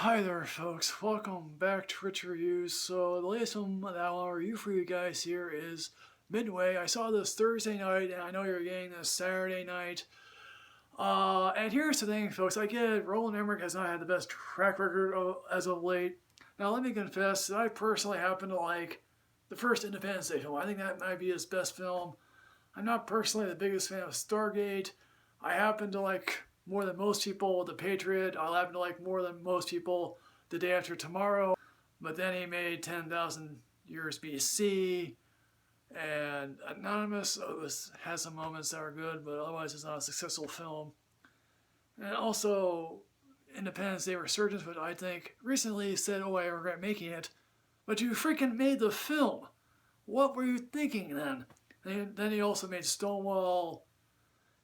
Hi there folks, welcome back to Rich Reviews. So the latest one that I want to review for you guys here is Midway. I saw this Thursday night and I know you're getting this Saturday night. And here's the thing folks, I get it, Roland Emmerich has not had the best track record as of late. Now let me confess that I personally happen to like the first Independence Day film. I think that might be his best film. I'm not personally the biggest fan of Stargate. I happen to like more than most people The Patriot. I happen to like more than most people The Day After Tomorrow. But then he made 10,000 Years BC and Anonymous. Has some moments that are good, but otherwise it's not a successful film. And also Independence Day Resurgence, which I think recently said, I regret making it. But you freaking made the film. What were you thinking then? And then he also made Stonewall,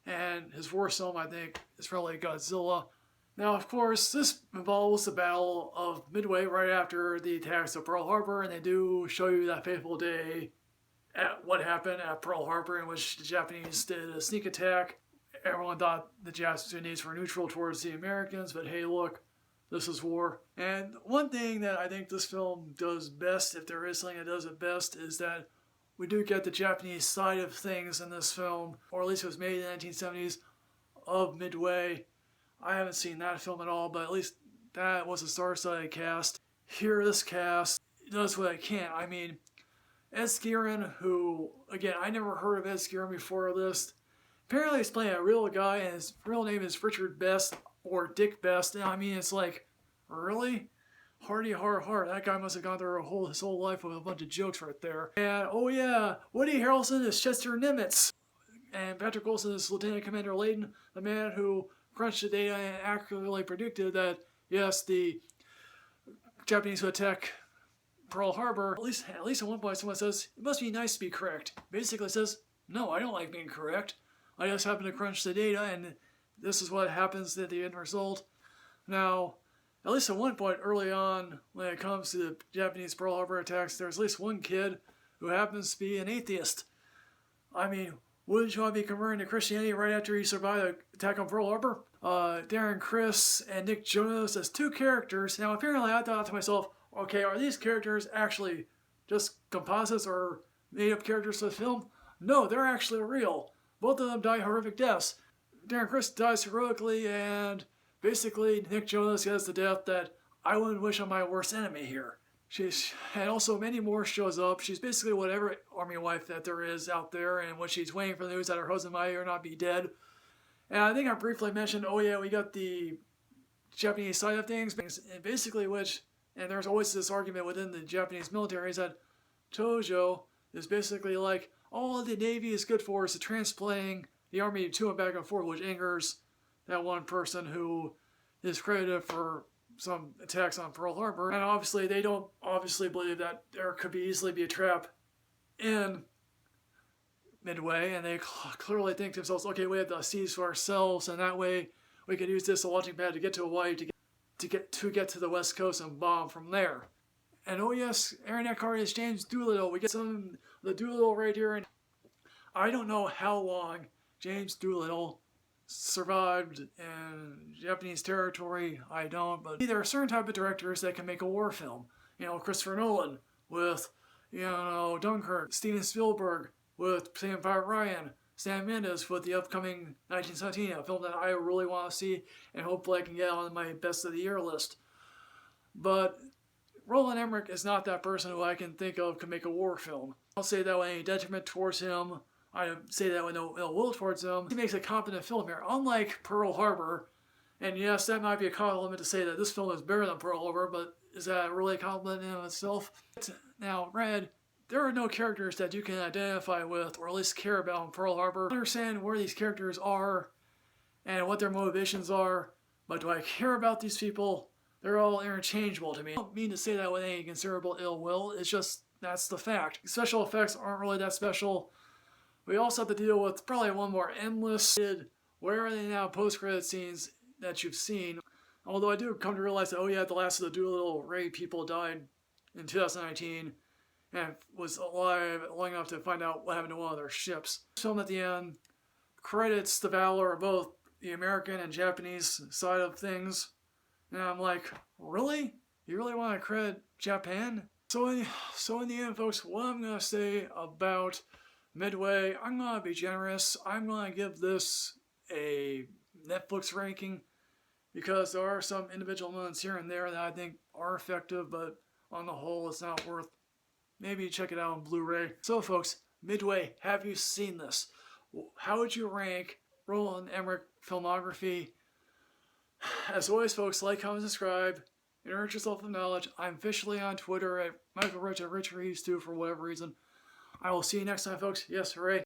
and his worst film, I think, is probably Godzilla. Now, of course, this involves the Battle of Midway right after the attacks of Pearl Harbor, and they do show you that fateful day at what happened at Pearl Harbor, in which the Japanese did a sneak attack. Everyone thought the Japanese were neutral towards the Americans, but hey, look, this is war. And one thing that I think this film does best, if there is something that does it best, is that we do get the Japanese side of things in this film, or at least it was made in the 1970s, of Midway. I haven't seen that film at all, but at least that was a star-studded cast. Here, this cast does what it can. I mean, Ed Skrein, who, again, I never heard of Ed Skrein before this. Apparently he's playing a real guy, and his real name is Richard Best, or Dick Best. And I mean, it's like, really? Hardy har har, that guy must have gone through his whole life with a bunch of jokes right there. And oh yeah, Woody Harrelson is Chester Nimitz. And Patrick Wilson is Lieutenant Commander Layden, the man who crunched the data and accurately predicted that, yes, the Japanese would attack Pearl Harbor. At least at one point someone says, it must be nice to be correct. Basically says, no, I don't like being correct. I just happen to crunch the data and this is what happens at the end result. Now, at least at one point early on, when it comes to the Japanese Pearl Harbor attacks, there's at least one kid who happens to be an atheist. I mean, wouldn't you want to be converting to Christianity right after you survive the attack on Pearl Harbor? Darren Criss and Nick Jonas as two characters. Now, apparently I thought to myself, okay, are these characters actually just composites or made-up characters for the film? No, they're actually real. Both of them die horrific deaths. Darren Criss dies heroically, and basically, Nick Jonas gets the death that I wouldn't wish on my worst enemy here. And also many more shows up. She's basically whatever army wife that there is out there, and when she's waiting for the news that her husband might or not be dead. And I think I briefly mentioned, we got the Japanese side of things, and basically and there's always this argument within the Japanese military is that Tojo is basically like, all the Navy is good for is the transplanting the army to and back and forth, which angers that one person who is credited for some attacks on Pearl Harbor. And obviously they don't believe that there could easily be a trap in Midway, and they clearly think to themselves, okay, we have the seas to ourselves, and that way we could use this as a launching pad to get to Hawaii, to get to the West Coast and bomb from there. And oh yes, Aaron Eckhart is James Doolittle. We get some of the Doolittle right here, and I don't know how long James Doolittle survived in Japanese territory. I don't, but there are certain type of directors that can make a war film. Christopher Nolan with, Dunkirk, Steven Spielberg with Saving Private Ryan, Sam Mendes with the upcoming 1917, a film that I really want to see and hopefully I can get on my best of the year list. But Roland Emmerich is not that person who I can think of can make a war film. I don't say that with any detriment towards him. I say that with no ill will towards him. He makes a competent film here, unlike Pearl Harbor. And yes, that might be a compliment to say that this film is better than Pearl Harbor, but is that really a compliment in itself? Now, Red, there are no characters that you can identify with or at least care about in Pearl Harbor. I understand where these characters are and what their motivations are, but do I care about these people? They're all interchangeable to me. I don't mean to say that with any considerable ill will, it's just that's the fact. Special effects aren't really that special. We also have to deal with probably one more endless, where are they now post-credit scenes that you've seen. Although I do come to realize that, the last of the Doolittle Ray people died in 2019 and was alive long enough to find out what happened to one of their ships. Film at the end credits the valor of both the American and Japanese side of things. And I'm like, really? You really want to credit Japan? So in the end, folks, what I'm going to say about Midway, I'm going to be generous. I'm going to give this a Netflix ranking because there are some individual moments here and there that I think are effective, but on the whole, it's not worth. Maybe check it out on Blu-ray. So, folks, Midway, have you seen this? How would you rank Roland Emmerich filmography? As always, folks, like, comment, subscribe. Enrich yourself with knowledge. I'm officially on Twitter at Michael Rich at Rich Reeves too for whatever reason. I will see you next time, folks. Yes, hooray.